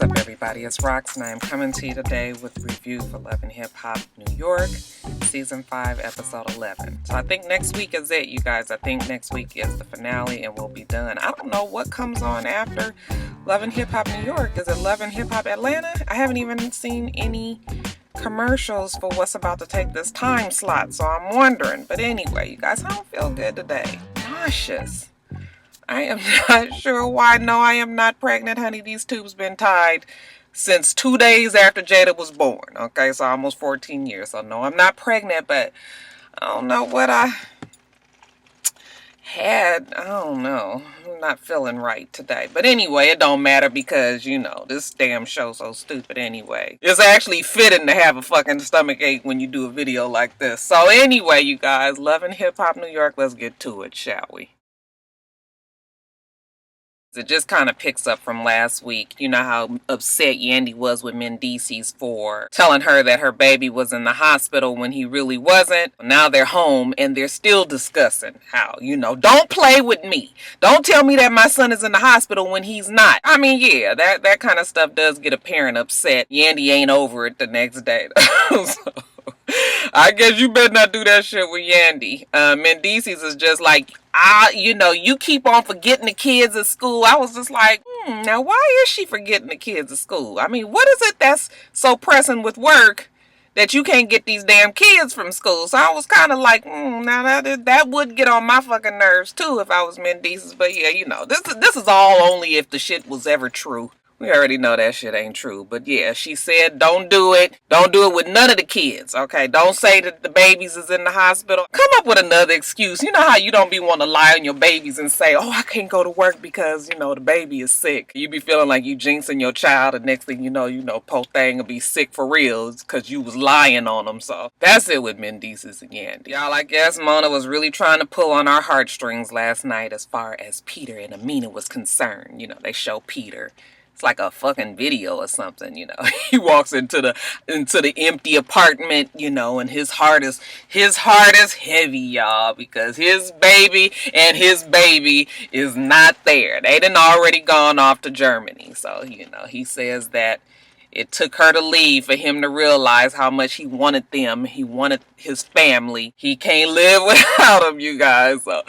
What's up, everybody? It's Rox, and I am coming to you today with a review for Love and Hip Hop New York, Season 5, Episode 11. So I think next week is it, you guys. I think next week is the finale, and we'll be done. I don't know what comes on after Love and Hip Hop New York. Is it Love and Hip Hop Atlanta? I haven't even seen any commercials for what's about to take this time slot, so I'm wondering. But anyway, you guys, I don't feel good today. Nauseous. I am not sure why. No, I am not pregnant, honey. These tubes been tied since 2 days after Jada was born. Okay, so almost 14 years. So no, I'm not pregnant, but I don't know what I had. I don't know. I'm not feeling right today. But anyway, it don't matter because, you know, this damn show's so stupid anyway. It's actually fitting to have a fucking stomach ache when you do a video like this. So anyway, you guys, Love and Hip Hop New York, let's get to it, shall we? It just kind of picks up from last week. You know how upset Yandy was with Mendeecees for telling her that her baby was in the hospital when he really wasn't. Now they're home and they're still discussing how, you know, don't play with me. Don't tell me that my son is in the hospital when he's not. I mean, yeah, that kind of stuff does get a parent upset. Yandy ain't over it the next day. So, I guess you better not do that shit with Yandy. Mendeecees is just like, you know, you keep on forgetting the kids at school. I was just like, now why is she forgetting the kids at school? I mean, what is it that's so pressing with work that you can't get these damn kids from school? So I was kind of like, now that would get on my fucking nerves too if I was Mendeecees. But yeah, you know, this is all only if the shit was ever true. We already know that shit ain't true. But yeah, she said don't do it. Don't do it with none of the kids, okay? Don't say that the babies is in the hospital. Come up with another excuse. You know how you don't be wanting to lie on your babies and say, oh, I can't go to work because, you know, the baby is sick. You be feeling like you jinxing your child, and next thing you know, poor thing will be sick for real because you was lying on them. So that's it with Mendeecees and Yandy. Y'all, I guess Mona was really trying to pull on our heartstrings last night as far as Peter and Amina was concerned. You know, they show Peter. It's like a fucking video or something, you know. He walks into the empty apartment, you know, and his heart is heavy, y'all, because his baby is not there. They done already gone off to Germany. So, you know, he says that it took her to leave for him to realize how much he wanted them. He wanted his family. He can't live without them, you guys. So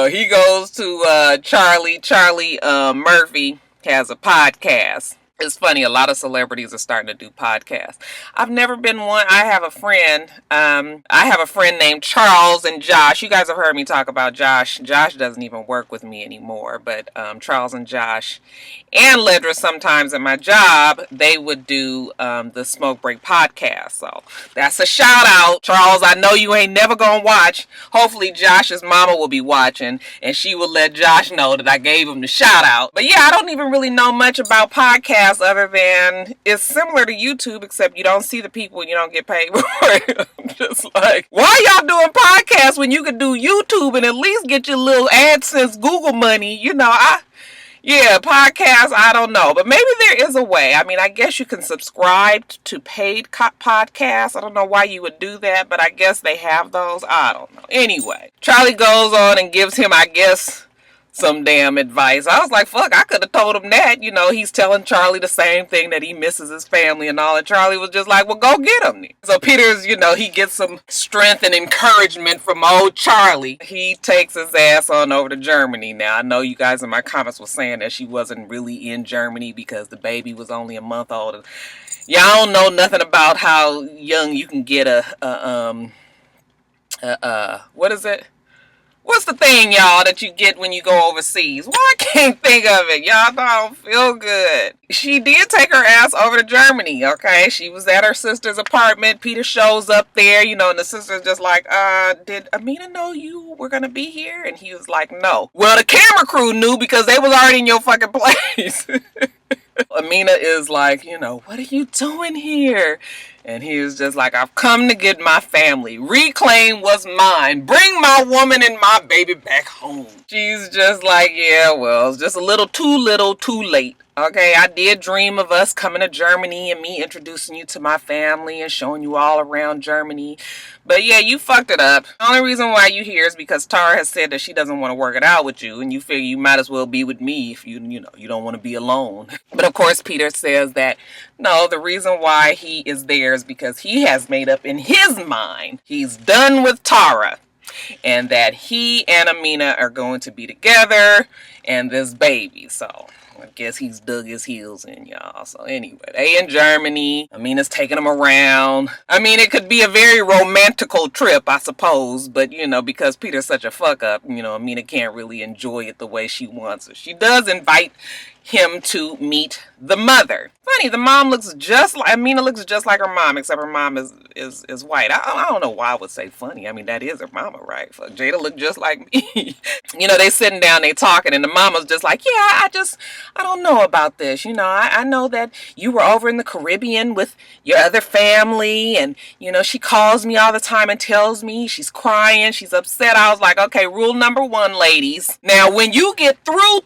he goes to Charlie Murphy. Has a podcast. It's funny, a lot of celebrities are starting to do podcasts. I've never been one. I have a friend named Charles and Josh. You guys have heard me talk about Josh. Josh doesn't even work with me anymore, but Charles and Josh and Ledra sometimes at my job, they would do the Smoke Break podcast. So that's a shout out. Charles, I know you ain't never gonna watch. Hopefully Josh's mama will be watching and she will let Josh know that I gave him the shout out. But yeah, I don't even really know much about podcasts other than it's similar to YouTube, except you don't see the people and you don't get paid for it. I'm just like, why y'all doing podcasts when you could do YouTube and at least get your little AdSense Google money? You know, yeah, podcasts, I don't know. But maybe there is a way. I mean, I guess you can subscribe to paid podcasts. I don't know why you would do that, but I guess they have those. I don't know. Anyway, Charlie goes on and gives him, I guess, some damn advice. I was like, fuck, I could have told him that. You know, he's telling Charlie the same thing, that he misses his family and all. And Charlie was just like, well, go get him. So Peter's, you know, he gets some strength and encouragement from old Charlie. He takes his ass on over to Germany. Now, I know you guys in my comments were saying that she wasn't really in Germany because the baby was only a month old. Y'all don't know nothing about how young you can get what is it? What's the thing, y'all, that you get when you go overseas? Well, I can't think of it. Y'all don't feel good. She did take her ass over to Germany, okay? She was at her sister's apartment. Peter shows up there, you know, and the sister's just like, did Amina know you were going to be here? And he was like, no. Well, the camera crew knew because they was already in your fucking place. Amina is like, you know, what are you doing here? And he was just like, I've come to get my family. Reclaim what's mine. Bring my woman and my baby back home. She's just like, yeah, well, it's just a little too late. Okay, I did dream of us coming to Germany and me introducing you to my family and showing you all around Germany. But yeah, you fucked it up. The only reason why you here is because Tara has said that she doesn't want to work it out with you, and you figure you might as well be with me if you don't want to be alone. But of course, Peter says that no, the reason why he is there is because he has made up in his mind he's done with Tara, and that he and Amina are going to be together and this baby. So I guess he's dug his heels in, y'all. So anyway, they in Germany. Amina's taking them around. I mean, it could be a very romantical trip, I suppose. But, because Peter's such a fuck up, Amina can't really enjoy it the way she wants it. She does invite him to meet the mother. Funny, the mom looks just like Amina, looks just like her mom, except her mom is white. I don't know why I would say funny. I mean, that is her mama, right? Fuck, Jada looked just like me. They sitting down, they talking, and the mama's just like, yeah, I don't know about this. I know that you were over in the Caribbean with your other family, and she calls me all the time and tells me she's crying, she's upset. I was like, okay, rule number one, ladies. Now, when you get through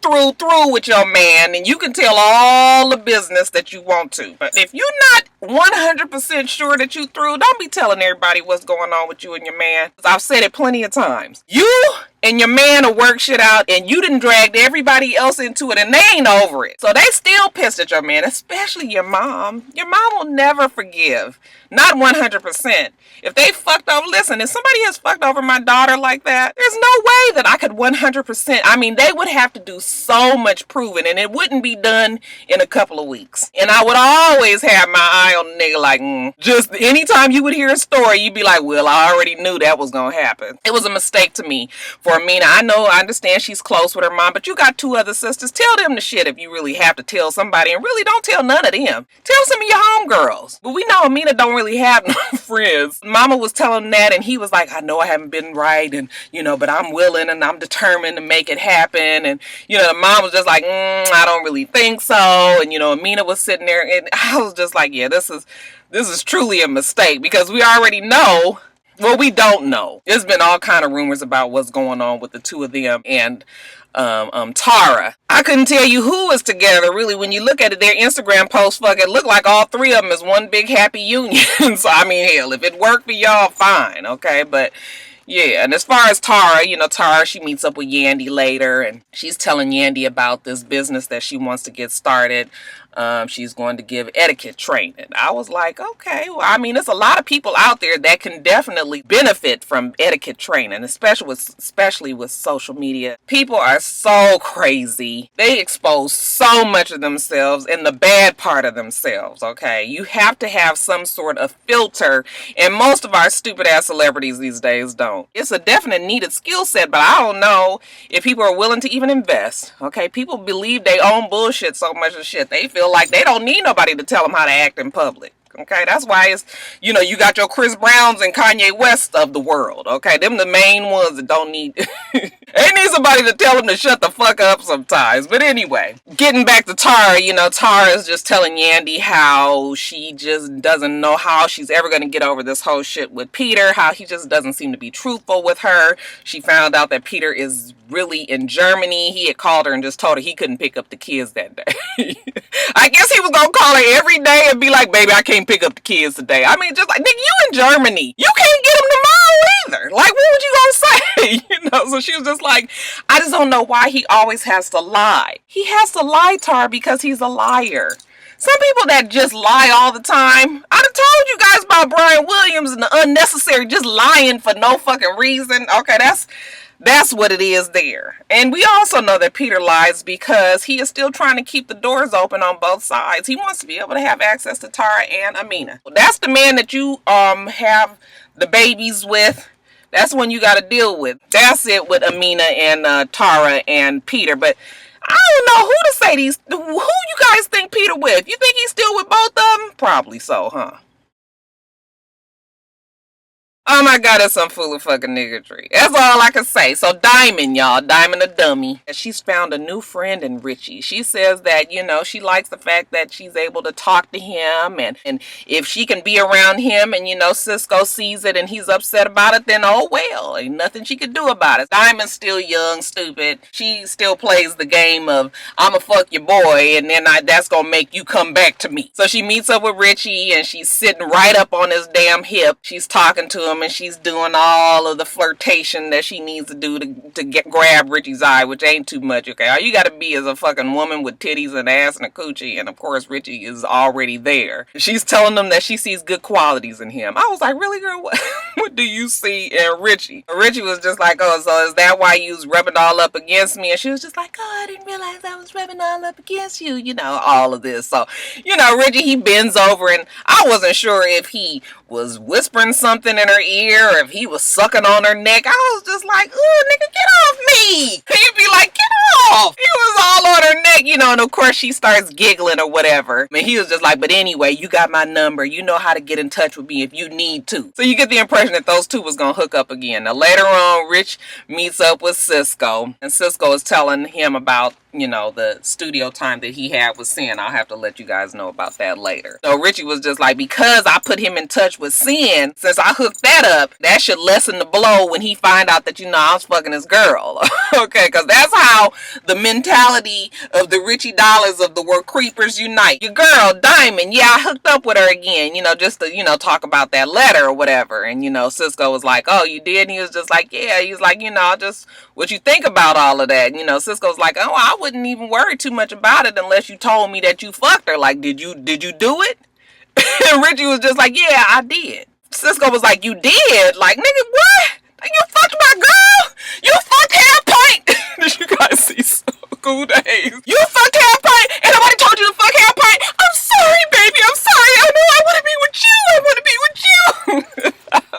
with your man, and you can tell all the business that you want to, but if you're not 100% sure that you through, don't be telling everybody what's going on with you and your man. I've said it plenty of times. You and your man will work shit out, and you done dragged everybody else into it, and they ain't over it. So they still pissed at your man, especially your mom. Your mom will never forgive. Not 100%. If they fucked over, listen, if somebody has fucked over my daughter like that, there's no way that I could 100%. I mean, they would have to do so much proving, and it wouldn't be done in a couple of weeks. And I would always have my eye on the nigga like, just anytime you would hear a story, you'd be like, well, I already knew that was gonna happen. It was a mistake to me for Amina. I understand she's close with her mom, but you got two other sisters. Tell them the shit if you really have to tell somebody, and really don't tell none of them. Tell some of your homegirls. But we know Amina don't really have no friends. Mama was telling him that, and he was like, I know I haven't been right, and but I'm willing and I'm determined to make it happen. And the mom was just like, I don't really think so. And Amina was sitting there, and I was just like, yeah, this is truly a mistake, because we already know. Well, we don't know. There's been all kind of rumors about what's going on with the two of them and Tara. I couldn't tell you who was together, really. When you look at it, their Instagram posts fucking look like all three of them is one big happy union. So, I mean, hell, if it worked for y'all, fine, okay? But yeah, and as far as Tara, Tara, she meets up with Yandy later, and she's telling Yandy about this business that she wants to get started. She's going to give etiquette training. I was like, okay, well, I mean, there's a lot of people out there that can definitely benefit from etiquette training, especially with social media. People are so crazy. They expose so much of themselves and the bad part of themselves, okay? You have to have some sort of filter, and most of our stupid ass celebrities these days don't. It's a definite needed skill set, but I don't know if people are willing to even invest, okay? People believe they own bullshit so much of shit. They feel like they don't need nobody to tell them how to act in public. Okay, that's why it's, you got your Chris Browns and Kanye West of the world. Okay, them the main ones that don't need. They need somebody to tell them to shut the fuck up sometimes. But anyway, getting back to Tara, Tara is just telling Yandy how she just doesn't know how she's ever going to get over this whole shit with Peter, how he just doesn't seem to be truthful with her. She found out that Peter is really in Germany. He had called her and just told her he couldn't pick up the kids that day. I guess he was going to call her every day and be like, baby, I can't pick up the kids today. I mean, just like, nigga, you in Germany. You can't get them tomorrow either. Like, what would you gonna say? So she was just like, I just don't know why he always has to lie. He has to lie, Tar, because he's a liar. Some people that just lie all the time. I'd have told you guys about Brian Williams and the unnecessary just lying for no fucking reason. Okay, that's what it is there. And we also know that Peter lies because he is still trying to keep the doors open on both sides. He wants to be able to have access to Tara and Amina. Well, that's the man that you have the babies with. That's one you got to deal with. That's it with Amina and Tara and Peter. But I don't know who to say these. Who you guys think Peter with? You think he's still with both of them? Probably so, huh? Oh my god, that's some fool of fucking niggardry. That's all I can say. So Diamond, y'all, Diamond a dummy. She's found a new friend in Richie. She says that, you know, she likes the fact that she's able to talk to him, and if she can be around him and, you know, Cisco sees it and he's upset about it, then oh well, ain't nothing she can do about it. Diamond's still young, stupid. She still plays the game of, I'ma fuck your boy and then that's gonna make you come back to me. So she meets up with Richie and she's sitting right up on his damn hip. She's talking to him and she's doing all of the flirtation that she needs to do to grab Richie's eye, which ain't too much, okay? All you gotta be is a fucking woman with titties and ass and a coochie, and of course Richie is already there. She's telling them that she sees good qualities in him. I was like, really, girl? What do you see in Richie? Richie was just like, oh, so is that why you was rubbing all up against me? And she was just like, oh, I didn't realize I was rubbing all up against you, you know, all of this. So, you know, Richie, he bends over, and I wasn't sure if he was whispering something in her ear or if he was sucking on her neck. I was just like, ooh, nigga, get off me. He'd be like, get off. He was all on her neck, you know, and of course she starts giggling or whatever. I mean, he was just like, but anyway, you got my number. You know how to get in touch with me if you need to. So you get the impression that those two was going to hook up again. Now later on, Rich meets up with Cisco, and Cisco is telling him about, you know, the studio time that he had with Cyn. I'll have to let you guys know about that later. So Richie was just like, because I put him in touch with Cyn, since I hooked that up, that should lessen the blow when he find out that, you know, I was fucking his girl. Okay, because that's how the mentality of the Richie Dollars of the world creepers unite. Your girl, Diamond, yeah, I hooked up with her again, you know, just to, you know, talk about that letter or whatever. And, you know, Cisco was like, oh, you did? And he was just like, yeah. He was like, you know, just what you think about all of that. And, you know, Cisco's like, oh, I wouldn't even worry too much about it unless you told me that you fucked her. Like, did you do it? And Richie was just like, yeah, I did. Cisco was like, you did? Like, nigga, what? Like, you fucked my girl? You fucked Half Pint? Did you guys see So Cool Days? You fucked Half Pint and nobody told you to fuck Half Pint? I'm sorry, baby, I'm sorry. I know I want to be with you. I want to be with you.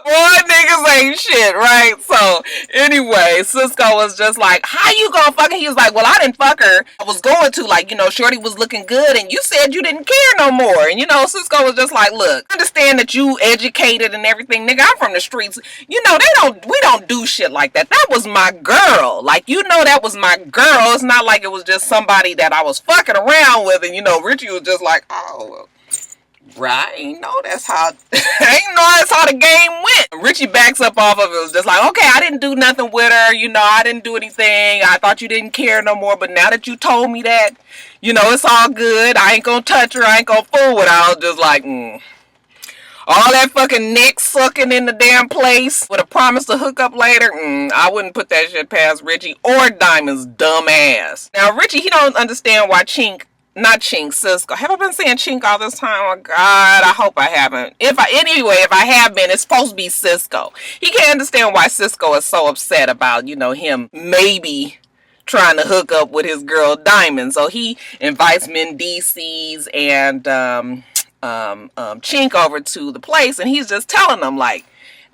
Boy, niggas ain't shit, right? So, anyway, Cisco was just like, how you gonna fuck her? He was like, well, I didn't fuck her. I was going to, like, you know, Shorty was looking good and you said you didn't care no more. And, you know, Cisco was just like, look, I understand that you educated and everything. Nigga, I'm from the streets. You know, we don't do shit like that. That was my girl. Like, you know, that was my girl. It's not like it was just somebody that I was fucking around with. And, you know, Richie was just like, oh, right, I ain't know that's how the game went. Richie backs up off of it. It was just like, okay, I didn't do nothing with her, you know, I didn't do anything. I thought you didn't care no more, but now that you told me that, you know, it's all good. I ain't gonna touch her, I ain't gonna fool with her. I was just like, all that fucking neck sucking in the damn place with a promise to hook up later, I wouldn't put that shit past Richie or Diamond's dumb ass. Now, Richie, he don't understand why Cisco. Have I been saying Chink all this time? Oh God, I hope I haven't. If I have been, it's supposed to be Cisco. He can't understand why Cisco is so upset about, you know, him maybe trying to hook up with his girl Diamond. So he invites Mendeecees and Chink over to the place, and he's just telling them like,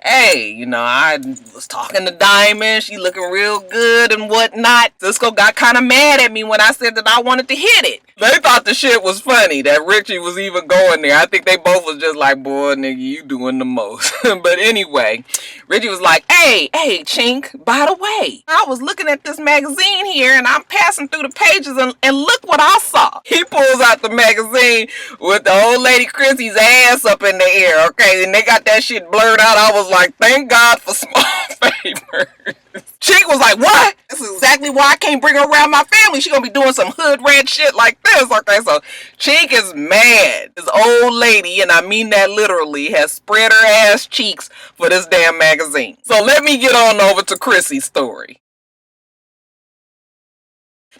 hey, you know, I was talking to Diamond. She looking real good and whatnot. Cisco got kind of mad at me when I said that I wanted to hit it. They thought the shit was funny that Richie was even going there. I think they both was just like, boy, nigga, you doing the most. But anyway, Richie was like, hey, Chink, by the way, I was looking at this magazine here and I'm passing through the pages and look what I saw. He pulls out the magazine with the old lady Chrissy's ass up in the air, okay? And they got that shit blurred out. I was like, thank God for small favors. Chink was like, what? That's exactly why I can't bring her around my family. She gonna be doing some hood rat shit like this. Okay, so Chink is mad. This old lady, and I mean that literally, has spread her ass cheeks for this damn magazine. So let me get on over to Chrissy's story.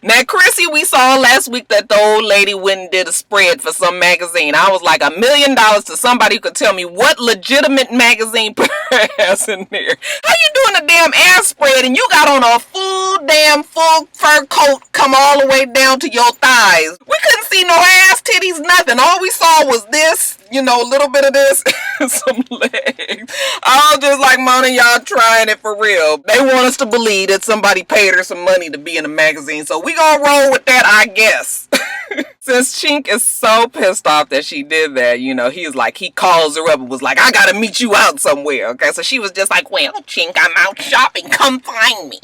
Now, Chrissy, we saw last week that the old lady went and did a spread for some magazine. I was like, $1 million to somebody who could tell me what legitimate magazine put her ass in there. How you doing a damn ass spread and you got on a full fur coat come all the way down to your thighs? We couldn't see no ass, titties, nothing. All we saw was this, you know, a little bit of this, some legs. I was just like, Mona, y'all trying it for real. They want us to believe that somebody paid her some money to be in a magazine, so we gonna roll with that, I guess. Since Chink is so pissed off that she did that, he calls her up and was like, I gotta meet you out somewhere, okay? So she was just like, well, Chink, I'm out shopping, come find me.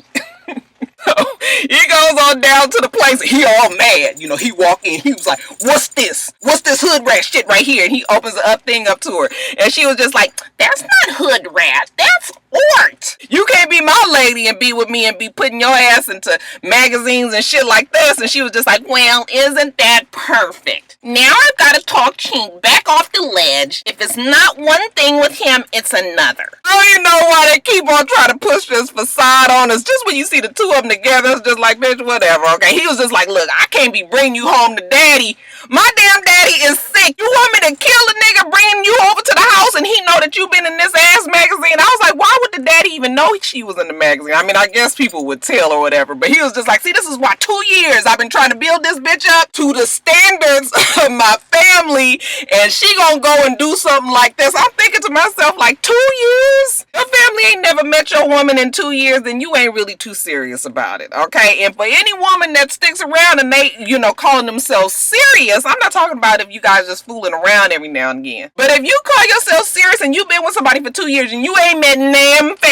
So he goes on down to the place, he all mad, he walked in, he was like, what's this? What's this hood rat shit right here? And he opens the thing up to her, and she was just like, that's not hood rat, that's art. You can't be my lady and be with me and be putting your ass into magazines and shit like this. And she was just like, well, isn't that perfect? Now I've got to talk Chink back off the ledge. If it's not one thing with him, it's another. I don't even know why they keep on trying to push this facade on us. Just when you see the two of them together, it's just like, bitch, whatever, okay? He was just like, look, I can't be bringing you home to daddy. My damn daddy is sick. You want me to kill a nigga bringing you over to the house and he know that you've been in this ass magazine? I was like, why would the daddy even know she was in the magazine? I mean, I guess people would tell or whatever, but he was just like, see, this is why 2 years I've been trying to build this bitch up to the standards of my family, and she gonna go and do something like this. I'm thinking to myself, like, 2 years? Your family ain't never met your woman in 2 years, then you ain't really too serious about it, okay? And for any woman that sticks around and they, calling themselves serious, I'm not talking about if you guys just fooling around every now and again. But if you call yourself serious and you've been with somebody for 2 years and you ain't met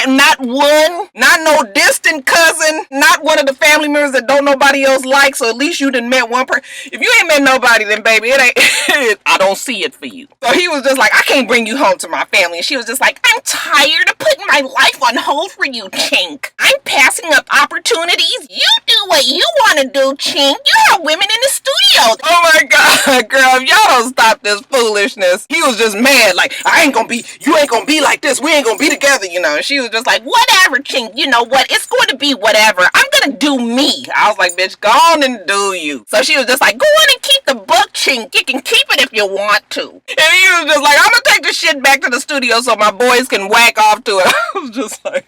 not one, not no distant cousin, not one of the family members that don't nobody else like, so at least you done met one person. If you ain't met nobody, then baby, it ain't, I don't see it for you. So he was just like, I can't bring you home to my family. And she was just like, I'm tired of putting my life on hold for you, Chink. I'm passing up opportunities. You do what you want to do, Chink. You have women in the studio. Oh my God, girl, if y'all don't stop this foolishness. He was just mad, like, you ain't gonna be like this. We ain't gonna be together, And she was just like, whatever, Chink. You know what? It's going to be whatever. I'm gonna do me. I was like, bitch, go on and do you. So she was just like, go on and keep the book, Chink. You can keep it if you want to. And he was just like, I'm gonna take the shit back to the studio so my boys can whack off to it. I was just like,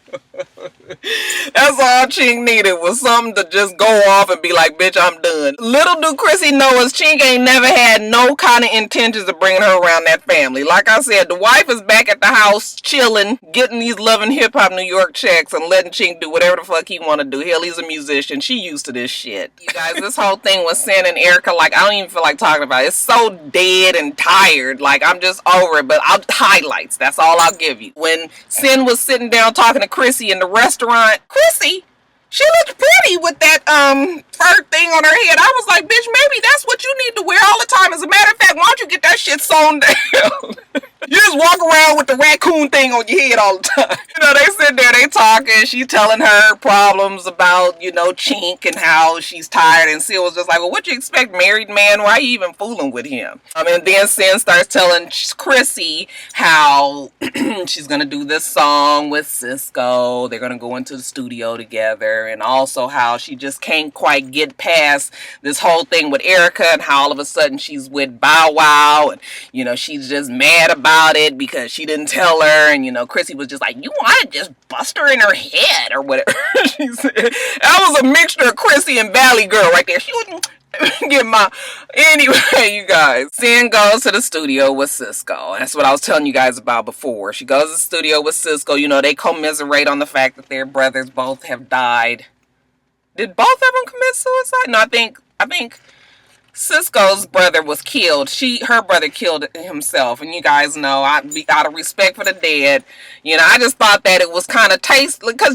that's all Chink needed, was something to just go off and be like, bitch, I'm done. Little do Chrissy know is Chink ain't never had no kind of intentions of bringing her around that family. Like I said, the wife is back at the house chilling, getting these loving hip hop New York checks and letting Chink do whatever the fuck he want to do. Hell, he's a musician. She used to this shit. You guys, this whole thing with Cyn and Erica, like, I don't even feel like talking about it. It's so dead and tired. Like, I'm just over it, but highlights. That's all I'll give you. When Cyn was sitting down talking to Chrissy in the restaurant, Chrissy, she looked pretty with that fur thing on her head. I was like, bitch, maybe that's what you need to wear all the time. As a matter of fact, why don't you get that shit sewn down? You just walk around with the raccoon thing on your head all the time. They sit there, they talking. She's telling her problems about, Chink and how she's tired. And Cyn was just like, well, what you expect, married man? Why are you even fooling with him? And then Cyn starts telling Chrissy how she's going to do this song with Cisco. They're going to go into the studio together. And also how she just can't quite get past this whole thing with Erica and how all of a sudden she's with Bow Wow. And, she's just mad about it because she didn't tell her, and Chrissy was just like, you want to just bust her in her head or whatever. She said that was a mixture of Chrissy and Valley Girl right there. She wouldn't get anyway, you guys, Cyn goes to the studio with Cisco. That's what I was telling you guys about before. She goes to the studio with Cisco. They commiserate on the fact that their brothers both have died. Did both of them commit suicide? No, I think Cisco's brother was killed. Her brother killed himself. And you guys know, out of respect for the dead, I just thought that it was kind of tasteful. Because,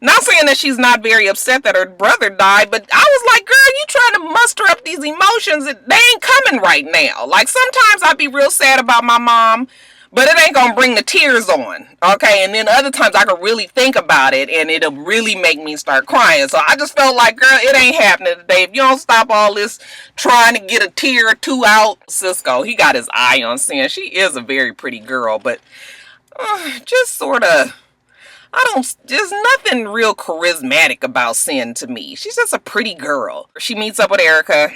not saying that she's not very upset that her brother died, but I was like, girl, you trying to muster up these emotions. They ain't coming right now. Like, sometimes I'd be real sad about my mom, but it ain't gonna bring the tears on, okay? And then other times I could really think about it, and it'll really make me start crying. So I just felt like, girl, it ain't happening today. If you don't stop all this trying to get a tear or two out. Cisco, he got his eye on Cyn. She is a very pretty girl, but just sort of, there's nothing real charismatic about Cyn to me. She's just a pretty girl. She meets up with Erica.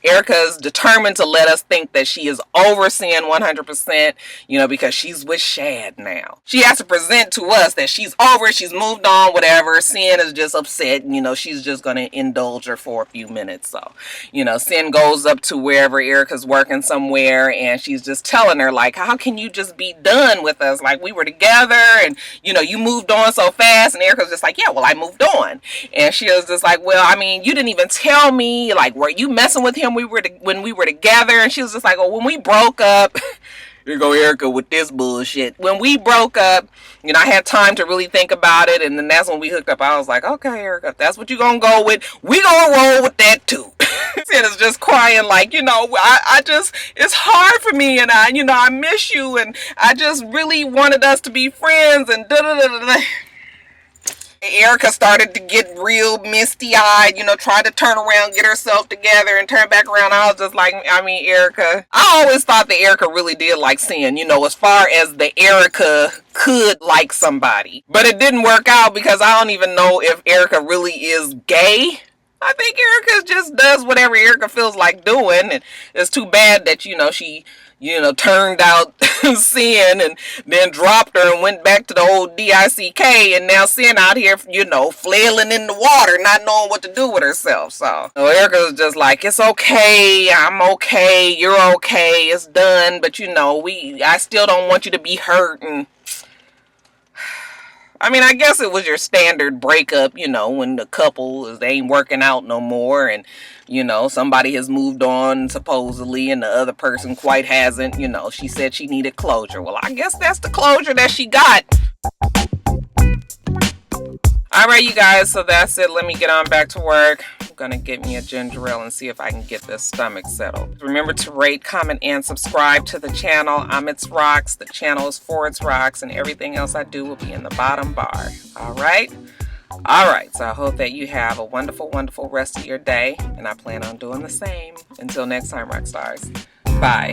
Erica is determined to let us think that she is over Cyn 100%, because she's with Shad now. She has to present to us that she's over, she's moved on, whatever. Cyn is just upset, and, she's just going to indulge her for a few minutes. So, Cyn goes up to wherever Erica's working somewhere, and she's just telling her, like, how can you just be done with us? Like, we were together, and, you moved on so fast. And Erica's just like, yeah, well, I moved on. And she was just like, well, I mean, you didn't even tell me, like, were you messing with him him when we were together, and she was just like, oh, when we broke up. Here go Erica with this bullshit. When we broke up, you know, I had time to really think about it, and then that's when we hooked up. I was like, okay, Erica, if that's what you're gonna go with, we gonna roll with that too. Sid is just crying like, you know, I just, it's hard for me, and I, you know, I miss you, and I just really wanted us to be friends, and da da da da da. Erica started to get real misty-eyed, you know, tried to turn around, get herself together, and turn back around. I was just like, I mean, Erica. I always thought that Erica really did like Cyn, you know, as far as the Erica could like somebody. But it didn't work out because I don't even know if Erica really is gay. I think Erica just does whatever Erica feels like doing, and it's too bad that, you know, she, you know, turned out Cyn and then dropped her and went back to the old DICK, and now Cyn out here, you know, flailing in the water, not knowing what to do with herself. So Erica was just like, it's okay, I'm okay, you're okay, it's done, but you know, I still don't want you to be hurt. And I mean, I guess it was your standard breakup, you know, when the couple they ain't working out no more, and, you know, somebody has moved on supposedly and the other person quite hasn't. You know, she said she needed closure. Well, I guess that's the closure that she got. Alright, you guys, so that's it. Let me get on back to work. I'm gonna get me a ginger ale and see if I can get this stomach settled. Remember to rate, comment, and subscribe to the channel. I'm itsrox. The channel is for itsrox, and everything else I do will be in the bottom bar. Alright? Alright, so I hope that you have a wonderful, wonderful rest of your day, and I plan on doing the same. Until next time, Roxstars. Bye.